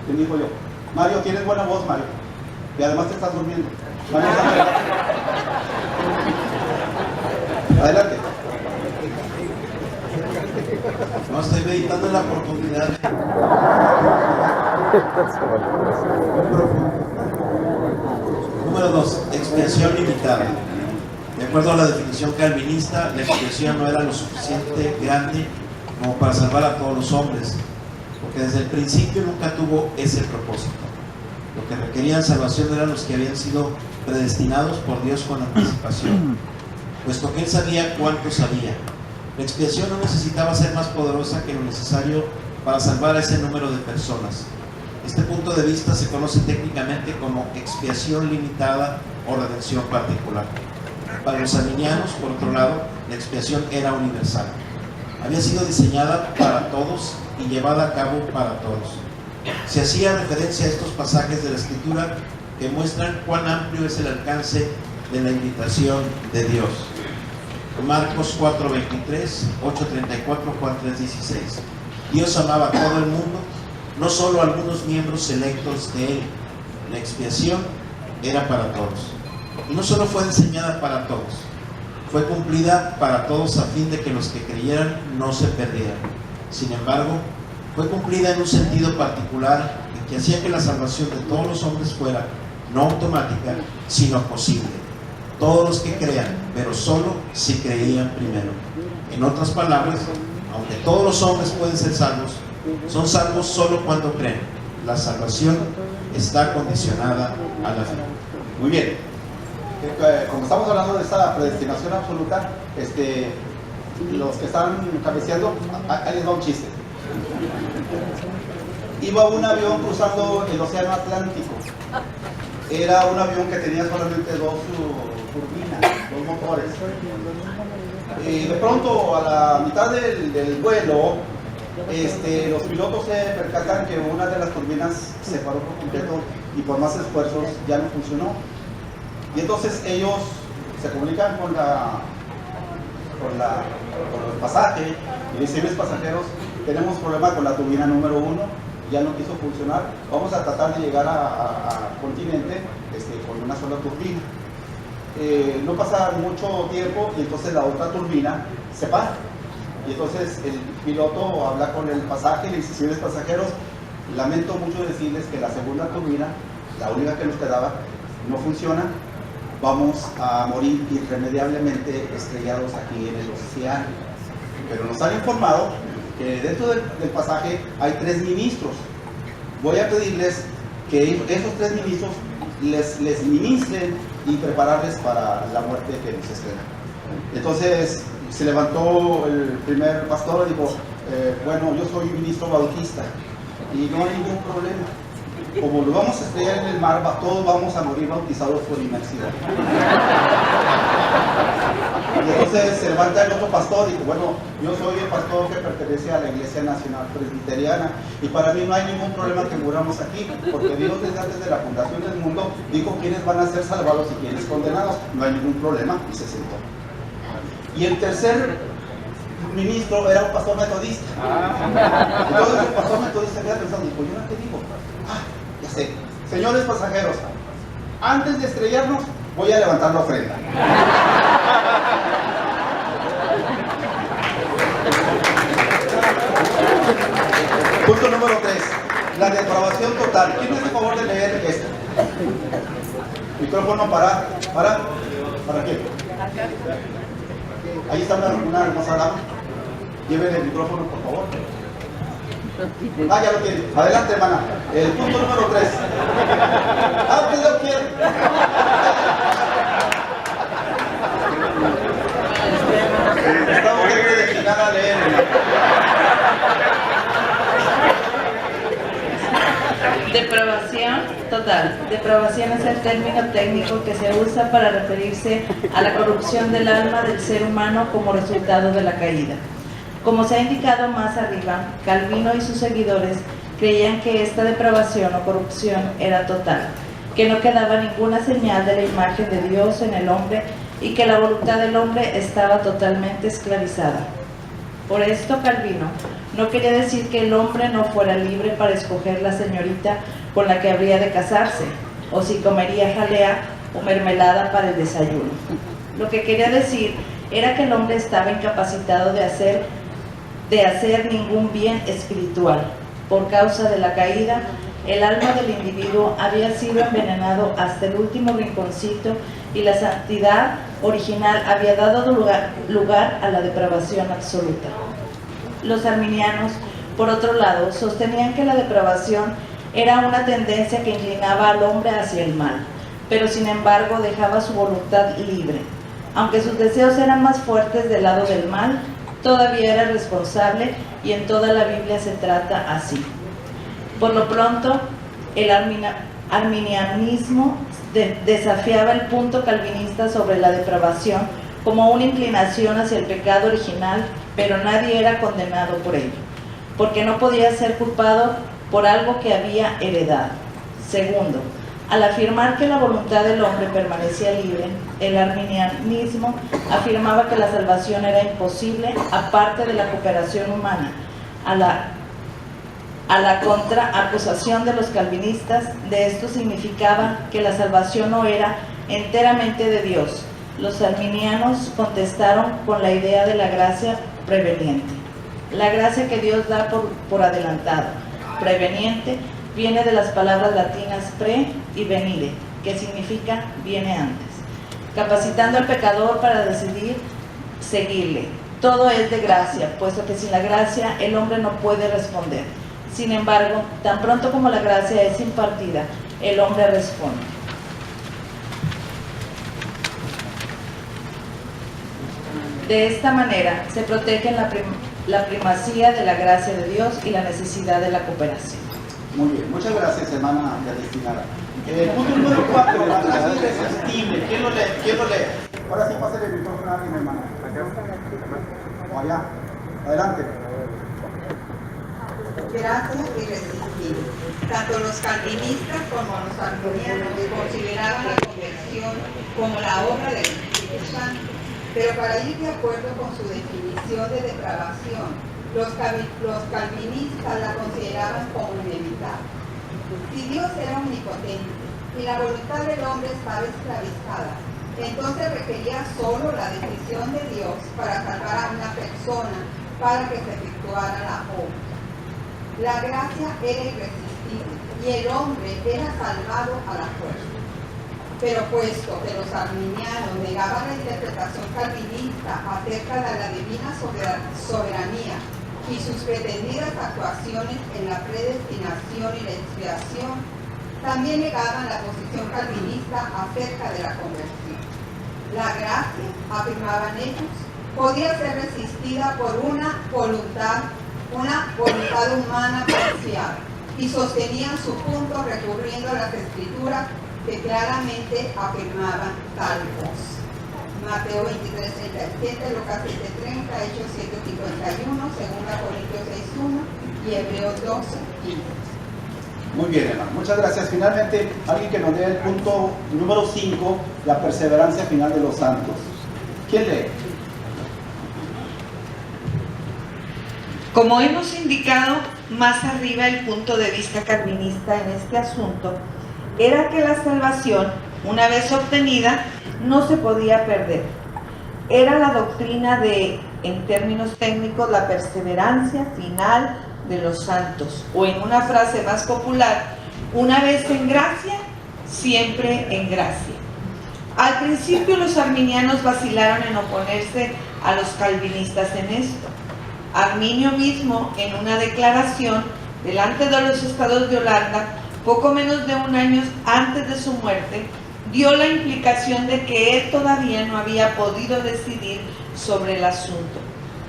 ¿Quién dijo yo? Mario, tienes buena voz, Mario. Y además te estás durmiendo. Mario, adelante. No, estoy meditando en la oportunidad. Número 2. Expiación limitada. De acuerdo a la definición calvinista, la expiación no era lo suficiente grande como para salvar a todos los hombres, porque desde el principio nunca tuvo ese propósito. Lo que requerían salvación eran los que habían sido predestinados por Dios con anticipación, puesto que Él sabía cuánto sabía. La expiación no necesitaba ser más poderosa que lo necesario para salvar a ese número de personas. Este punto de vista se conoce técnicamente como expiación limitada o redención particular. Para los arminianos, por otro lado, la expiación era universal. Había sido diseñada para todos y llevada a cabo para todos. Se hacía referencia a estos pasajes de la Escritura que muestran cuán amplio es el alcance de la invitación de Dios. Marcos 4:23, 8:34, Juan 3:16. Dios amaba a todo el mundo, no solo a algunos miembros selectos de Él. La expiación era para todos. Y no solo fue diseñada para todos, fue cumplida para todos a fin de que los que creyeran no se perdieran. Sin embargo, fue cumplida en un sentido particular en que hacía que la salvación de todos los hombres fuera no automática, sino posible. Todos los que crean, pero solo si creían primero. En otras palabras, aunque todos los hombres pueden ser salvos, son salvos solo cuando creen. La salvación está condicionada a la fe. Muy bien. Como estamos hablando de esta predestinación absoluta, los que están cabeceando, ahí les va un chiste. Iba un avión cruzando el océano Atlántico. Era un avión que tenía solamente dos turbinas, dos motores. Y de pronto, a la mitad del vuelo, los pilotos se percatan que una de las turbinas se paró por completo y por más esfuerzos ya no funcionó. Y entonces ellos se comunican con el pasaje y dicen: pasajeros, tenemos problema con la turbina número 1, ya no quiso funcionar, vamos a tratar de llegar a continente con una sola turbina. No pasa mucho tiempo y entonces la otra turbina se para. Y entonces el piloto habla con el pasaje y le dice: señores pasajeros, lamento mucho decirles que la segunda turbina, la única que nos quedaba, no funciona. Vamos a morir irremediablemente estrellados aquí en el océano. Pero nos han informado que dentro del pasaje hay 3 ministros. Voy a pedirles que esos 3 ministros les ministren y prepararles para la muerte que nos espera. Entonces se levantó el primer pastor y dijo: bueno, yo soy ministro bautista y no hay ningún problema. Como lo vamos a estrellar en el mar, todos vamos a morir bautizados por inmersión. Y entonces se levanta el otro pastor y dice: bueno, yo soy el pastor que pertenece a la Iglesia Nacional Presbiteriana y para mí no hay ningún problema que muramos aquí, porque Dios desde antes de la fundación del mundo dijo quiénes van a ser salvados y quiénes condenados. No hay ningún problema. Y se sentó. Y el tercer ministro era un pastor metodista. Entonces el pastor metodista queda pensando: dijo, yo no te digo, ya sé, señores pasajeros, antes de estrellarnos voy a levantar la ofrenda. Punto número 3, la depravación total. ¿Quién me hace favor de leer esto? Micrófono para qué? Ahí está una hermosa dama. Lleven el micrófono, por favor. Ya lo tiene. Adelante, hermana. El punto número 3. ¿Usted lo quiere? Estamos destinada a leer. Depravación total. Depravación es el término técnico que se usa para referirse a la corrupción del alma del ser humano como resultado de la caída. Como se ha indicado más arriba, Calvino y sus seguidores creían que esta depravación o corrupción era total, que no quedaba ninguna señal de la imagen de Dios en el hombre y que la voluntad del hombre estaba totalmente esclavizada. Por esto Calvino no quería decir que el hombre no fuera libre para escoger la señorita con la que habría de casarse, o si comería jalea o mermelada para el desayuno. Lo que quería decir era que el hombre estaba incapacitado de hacer ningún bien espiritual. Por causa de la caída, el alma del individuo había sido envenenado hasta el último rinconcito y la santidad original había dado lugar a la depravación absoluta. Los arminianos, por otro lado, sostenían que la depravación era una tendencia que inclinaba al hombre hacia el mal, pero sin embargo dejaba su voluntad libre. Aunque sus deseos eran más fuertes del lado del mal, todavía era responsable y en toda la Biblia se trata así. Por lo pronto, el arminianismo desafiaba el punto calvinista sobre la depravación como una inclinación hacia el pecado original, pero nadie era condenado por ello, porque no podía ser culpado por algo que había heredado. Segundo, al afirmar que la voluntad del hombre permanecía libre, el arminianismo afirmaba que la salvación era imposible aparte de la cooperación humana. A la contraacusación de los calvinistas, de esto significaba que la salvación no era enteramente de Dios. Los arminianos contestaron con la idea de la gracia preveniente. La gracia que Dios da por adelantado. Preveniente viene de las palabras latinas pre y venire, que significa viene antes, capacitando al pecador para decidir seguirle. Todo es de gracia, puesto que sin la gracia el hombre no puede responder. Sin embargo, tan pronto como la gracia es impartida, el hombre responde. De esta manera se protegen la primacía de la gracia de Dios y la necesidad de la cooperación. Muy bien, muchas gracias, hermana Ernestina. Punto número 4, la gracia irresistible. ¿Quién lo lee? Ahora sí, pásale el micrófono a alguien, hermana. O allá. Adelante. Gracia irresistible. Tanto los calvinistas como los arminianos consideraban la conversión como la obra del Espíritu Santo, pero para ir de acuerdo con su definición de depravación, los calvinistas la consideraban como inevitable. Si Dios era omnipotente y la voluntad del hombre estaba esclavizada, entonces requería solo la decisión de Dios para salvar a una persona para que se efectuara la obra. La gracia era irresistible y el hombre era salvado a la fuerza. Pero puesto que los arminianos negaban la interpretación calvinista acerca de la divina soberanía y sus pretendidas actuaciones en la predestinación y la expiación, también negaban la posición calvinista acerca de la conversión. La gracia, afirmaban ellos, podía ser resistida por una voluntad humana confiada, y sostenían su punto recurriendo a las escrituras que claramente afirmaban tal cosa. Mateo 23:37, Lucas 7:30, Hechos 7:51, 2 Corintios 6:1 y Hebreos 12:15. Muy bien, hermano. Muchas gracias. Finalmente, alguien que nos dé el punto número 5, la perseverancia final de los santos. ¿Quién lee? Como hemos indicado más arriba, el punto de vista calvinista en este asunto era que la salvación, una vez obtenida, no se podía perder. Era la doctrina de, en términos técnicos, la perseverancia final de los santos, o en una frase más popular, una vez en gracia, siempre en gracia. Al principio los arminianos vacilaron en oponerse a los calvinistas en esto. Arminio mismo, en una declaración delante de los Estados de Holanda, poco menos de un año antes de su muerte, dio la implicación de que él todavía no había podido decidir sobre el asunto,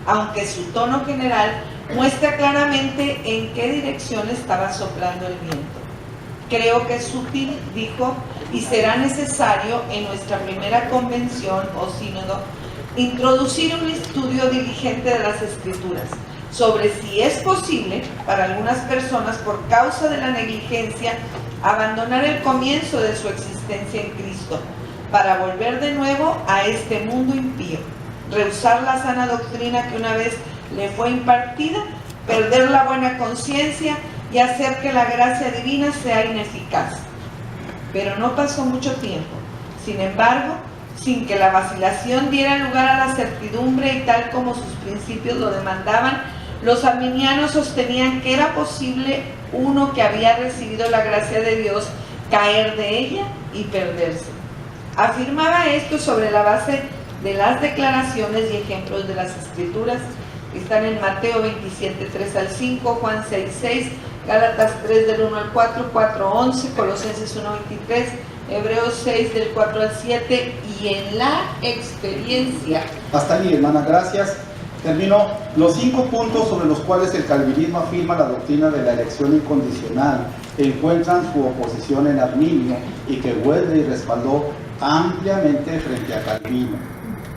aunque su tono general muestra claramente en qué dirección estaba soplando el viento. Creo que es útil, dijo, y será necesario en nuestra primera convención o sínodo introducir un estudio diligente de las Escrituras sobre si es posible para algunas personas, por causa de la negligencia, abandonar el comienzo de su existencia en Cristo para volver de nuevo a este mundo impío, rehusar la sana doctrina que una vez le fue impartida, perder la buena conciencia y hacer que la gracia divina sea ineficaz. Pero no pasó mucho tiempo. Sin embargo, sin que la vacilación diera lugar a la certidumbre y tal como sus principios lo demandaban, los arminianos sostenían que era posible uno que había recibido la gracia de Dios caer de ella y perderse. Afirmaba esto sobre la base de las declaraciones y ejemplos de las Escrituras que están en Mateo 27, 3 al 5, Juan 6, 6, Gálatas 3 del 1 al 4, 4, 11, Colosenses 1, 23, Hebreos 6 del 4 al 7 y en la experiencia. Hasta ahí, hermana, gracias. Termino los 5 puntos sobre los cuales el calvinismo afirma la doctrina de la elección incondicional, que encuentran su oposición en Arminio y que Wesley respaldó ampliamente frente a Calvino.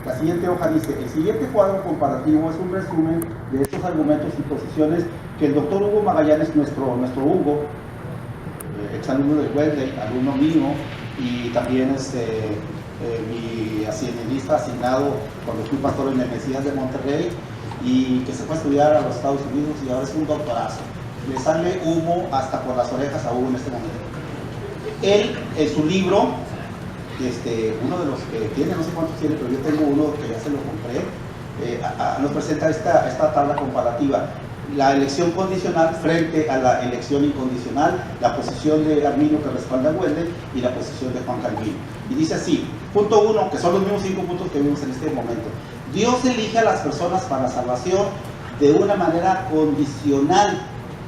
La siguiente hoja dice: el siguiente cuadro comparativo es un resumen de estos argumentos y posiciones que el doctor Hugo Magallanes, nuestro Hugo, exalumno de Wesley, alumno mío, y también mi asignista asignado cuando fui pastor en el Mesías de Monterrey, y que se fue a estudiar a los Estados Unidos y ahora es un doctorazo. Le sale humo hasta por las orejas a Hugo en este momento. Él, en su libro, uno de los que tiene, no sé cuántos tiene, pero yo tengo uno que ya se lo compré, nos presenta esta tabla comparativa. La elección condicional frente a la elección incondicional, la posición de Arminio que respalda a Wesley y la posición de Juan Calvino. Y dice así, punto 1, que son los mismos 5 puntos que vimos en este momento. Dios elige a las personas para salvación de una manera condicional,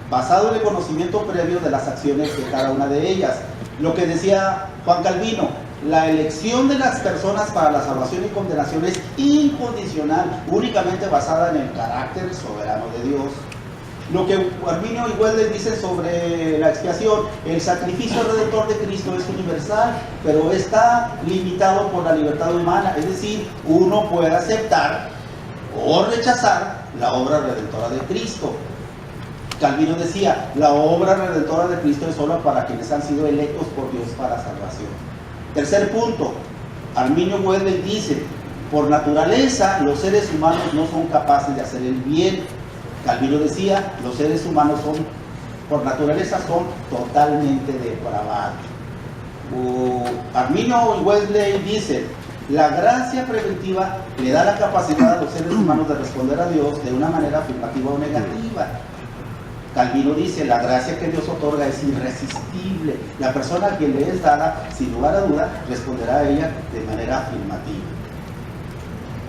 basado en el conocimiento previo de las acciones de cada una de ellas. Lo que decía Juan Calvino, la elección de las personas para la salvación y condenación es incondicional, únicamente basada en el carácter soberano de Dios. Lo que Arminio y Wesley dicen sobre la expiación, el sacrificio redentor de Cristo es universal, pero está limitado por la libertad humana, es decir, uno puede aceptar o rechazar la obra redentora de Cristo. Calvino decía, la obra redentora de Cristo es solo para quienes han sido electos por Dios para salvación. Tercer punto, Arminio Wesley dice, por naturaleza los seres humanos no son capaces de hacer el bien. Calvino decía, los seres humanos por naturaleza son totalmente depravados. Arminio y Wesley dicen, la gracia preventiva le da la capacidad a los seres humanos de responder a Dios de una manera afirmativa o negativa. Calvino dice, la gracia que Dios otorga es irresistible. La persona a quien le es dada, sin lugar a duda, responderá a ella de manera afirmativa.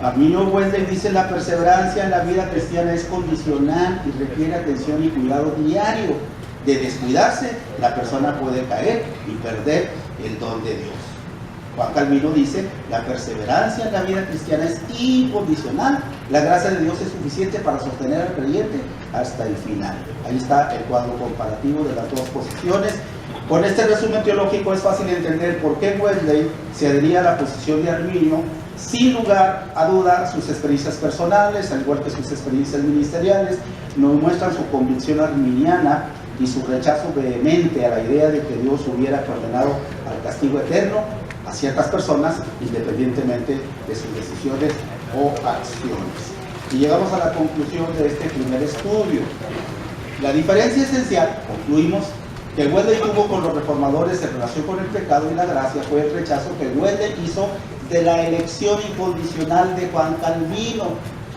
Arminio Wesley dice, la perseverancia en la vida cristiana es condicional y requiere atención y cuidado diario. De descuidarse, la persona puede caer y perder el don de Dios. Juan Calvino dice, la perseverancia en la vida cristiana es incondicional. La gracia de Dios es suficiente para sostener al creyente hasta el final. Ahí está el cuadro comparativo de las dos posiciones. Con este resumen teológico es fácil entender por qué Wesley se adhería a la posición de Arminio. Sin lugar a duda, sus experiencias personales, al igual que sus experiencias ministeriales, nos muestran su convicción arminiana y su rechazo vehemente a la idea de que Dios hubiera condenado al castigo eterno a ciertas personas, independientemente de sus decisiones o acciones. Y llegamos a la conclusión de este primer estudio. La diferencia esencial, concluimos, que Wesley tuvo con los reformadores en relación con el pecado y la gracia fue el rechazo que Wesley hizo de la elección incondicional de Juan Calvino,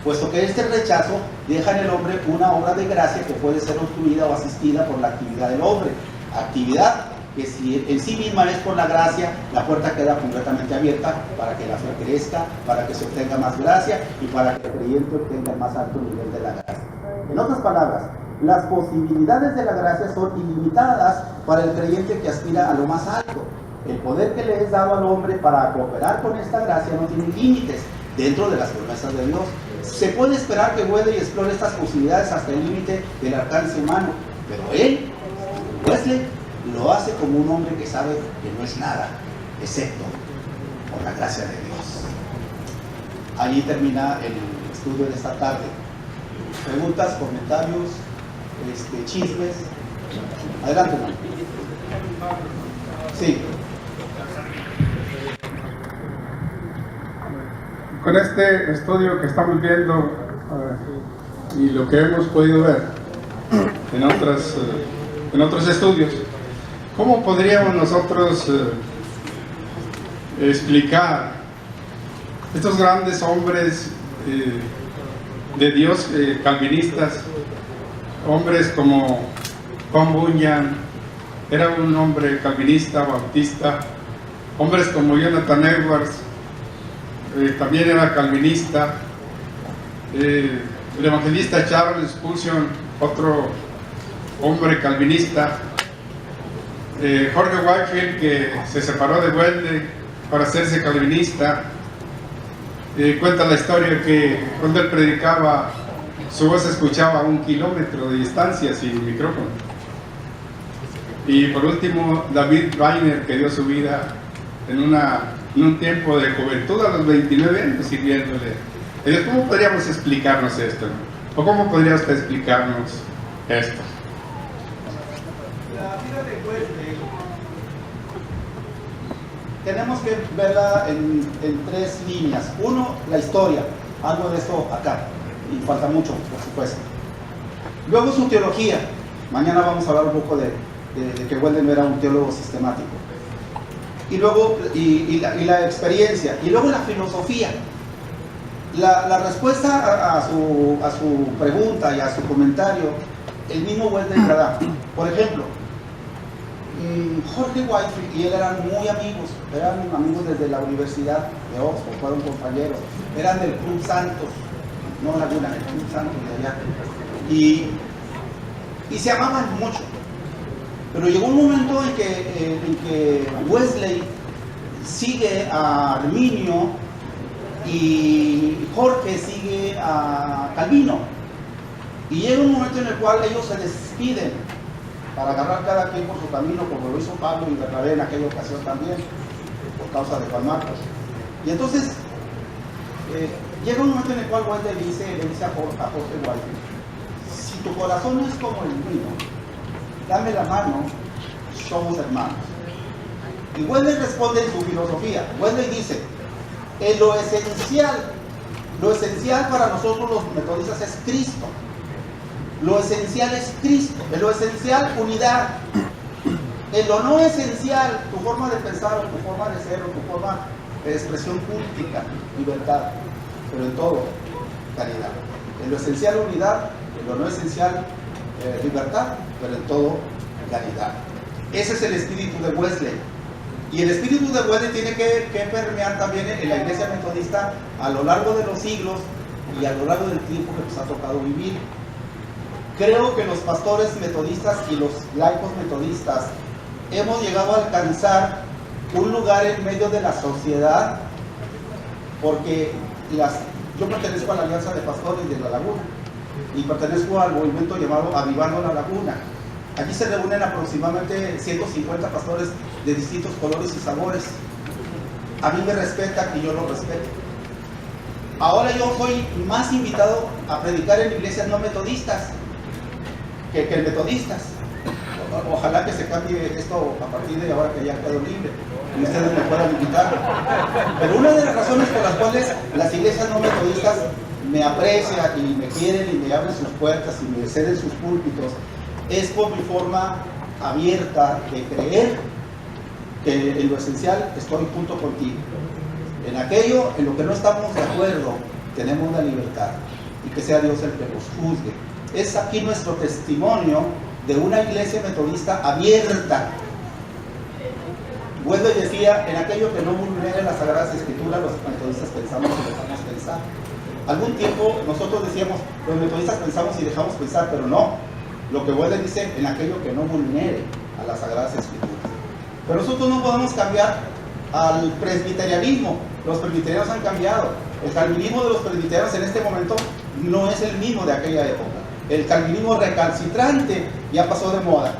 puesto que este rechazo deja en el hombre una obra de gracia que puede ser obstruida o asistida por la actividad del hombre, actividad que si en sí misma es por la gracia, la puerta queda completamente abierta para que la fe crezca, para que se obtenga más gracia y para que el creyente obtenga el más alto nivel de la gracia. En otras palabras, las posibilidades de la gracia son ilimitadas para el creyente que aspira a lo más alto. El poder que le es dado al hombre para cooperar con esta gracia no tiene límites dentro de las promesas de Dios. Se puede esperar que Wesley explore estas posibilidades hasta el límite del alcance humano, pero él, Wesley, lo hace como un hombre que sabe que no es nada, excepto por la gracia de Dios. Allí termina el estudio de esta tarde. Preguntas, comentarios, chismes. Adelante, hermano. Sí. Con este estudio que estamos viendo y lo que hemos podido ver en otros estudios, ¿cómo podríamos nosotros explicar estos grandes hombres de Dios calvinistas, hombres como Juan Bunyan, era un hombre calvinista, bautista, hombres como Jonathan Edwards, también era calvinista, el evangelista Charles Spurgeon, otro hombre calvinista, Jorge Whitefield, que se separó de Wesley para hacerse calvinista. Cuenta la historia que cuando él predicaba, su voz se escuchaba a 1 kilómetro de distancia sin micrófono. Y por último, David Weiner, que dio su vida en un tiempo de juventud a los 29 años sirviéndole. ¿Cómo podríamos explicarnos esto? ¿O cómo podría usted explicarnos esto? La vida de Wesley tenemos que verla en 3 líneas. Uno, la historia, algo de esto acá, y falta mucho, por supuesto. Luego su teología. Mañana vamos a hablar un poco de que Wesley no era un teólogo sistemático. y luego la experiencia, y luego la filosofía. La respuesta a su pregunta y a su comentario, el mismo Wesley la da. Por ejemplo, Jorge Whitefield y él eran muy amigos, eran amigos desde la Universidad de Oxford, fueron compañeros, eran del Club Santos, no Laguna, el Club Santos de allá, y se amaban mucho. Pero llegó un momento en que Wesley sigue a Arminio y Jorge sigue a Calvino, y llega un momento en el cual ellos se despiden para agarrar cada quien por su camino, como lo hizo Pablo y Bernabé en aquella ocasión también, por causa de Juan Marcos. Y entonces llega un momento en el cual Wesley le dice a Jorge Whitefield: si tu corazón es como el mío, dame la mano, somos hermanos. Y Wesley responde en su filosofía. Wesley dice: lo esencial para nosotros los metodistas es Cristo. Lo esencial es Cristo. En lo esencial, unidad. En lo no esencial, tu forma de pensar, o tu forma de ser, o tu forma de expresión pública, libertad. Pero en todo, caridad. En lo esencial, unidad. En lo no esencial, libertad. Pero en todo, caridad. Ese es el espíritu de Wesley. Y el espíritu de Wesley tiene que permear también en la iglesia metodista a lo largo de los siglos y a lo largo del tiempo que nos ha tocado vivir. Creo que los pastores metodistas y los laicos metodistas hemos llegado a alcanzar un lugar en medio de la sociedad, porque yo pertenezco a la Alianza de Pastores de La Laguna y pertenezco al movimiento llamado Avivando la Laguna. Aquí se reúnen aproximadamente 150 pastores de distintos colores y sabores. A mí me respetan y yo los respeto. Ahora yo soy más invitado a predicar en iglesias no metodistas que en metodistas. Ojalá que se cambie esto a partir de ahora que ya quedo libre y ustedes me puedan invitar. Pero una de las razones por las cuales las iglesias no metodistas me aprecian y me quieren y me abren sus puertas y me ceden sus púlpitos es por mi forma abierta de creer que en lo esencial estoy junto contigo. En aquello en lo que no estamos de acuerdo tenemos la libertad, y que sea Dios el que nos juzgue. Es aquí nuestro testimonio de una iglesia metodista abierta. Wesley decía: en aquello que no vulnere las Sagradas Escrituras, los metodistas pensamos y dejamos pensar. Algún tiempo nosotros decíamos, los metodistas pensamos y dejamos pensar, pero no. Lo que Wesley dice: en aquello que no vulnere a las Sagradas Escrituras. Pero nosotros no podemos cambiar al presbiterianismo. Los presbiterianos han cambiado. El calvinismo de los presbiterianos en este momento no es el mismo de aquella época. El calvinismo recalcitrante ya pasó de moda.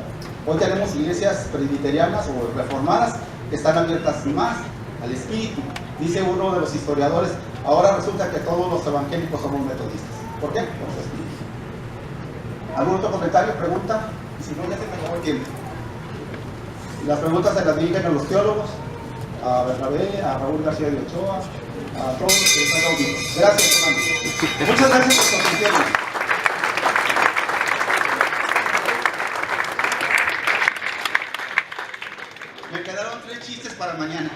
Hoy tenemos iglesias presbiterianas o reformadas que están abiertas más al espíritu. Dice uno de los historiadores: ahora resulta que todos los evangélicos somos metodistas. ¿Por qué? Por su espíritu. ¿Algún otro comentario, pregunta? Y si no, ya se me acabó el tiempo. Las preguntas se las dirigen a los teólogos, a Bernabé, a Raúl García de Ochoa, a todos los que están reunidos. Gracias, hermanos. Muchas gracias por su atención. Me quedaron 3 chistes para mañana.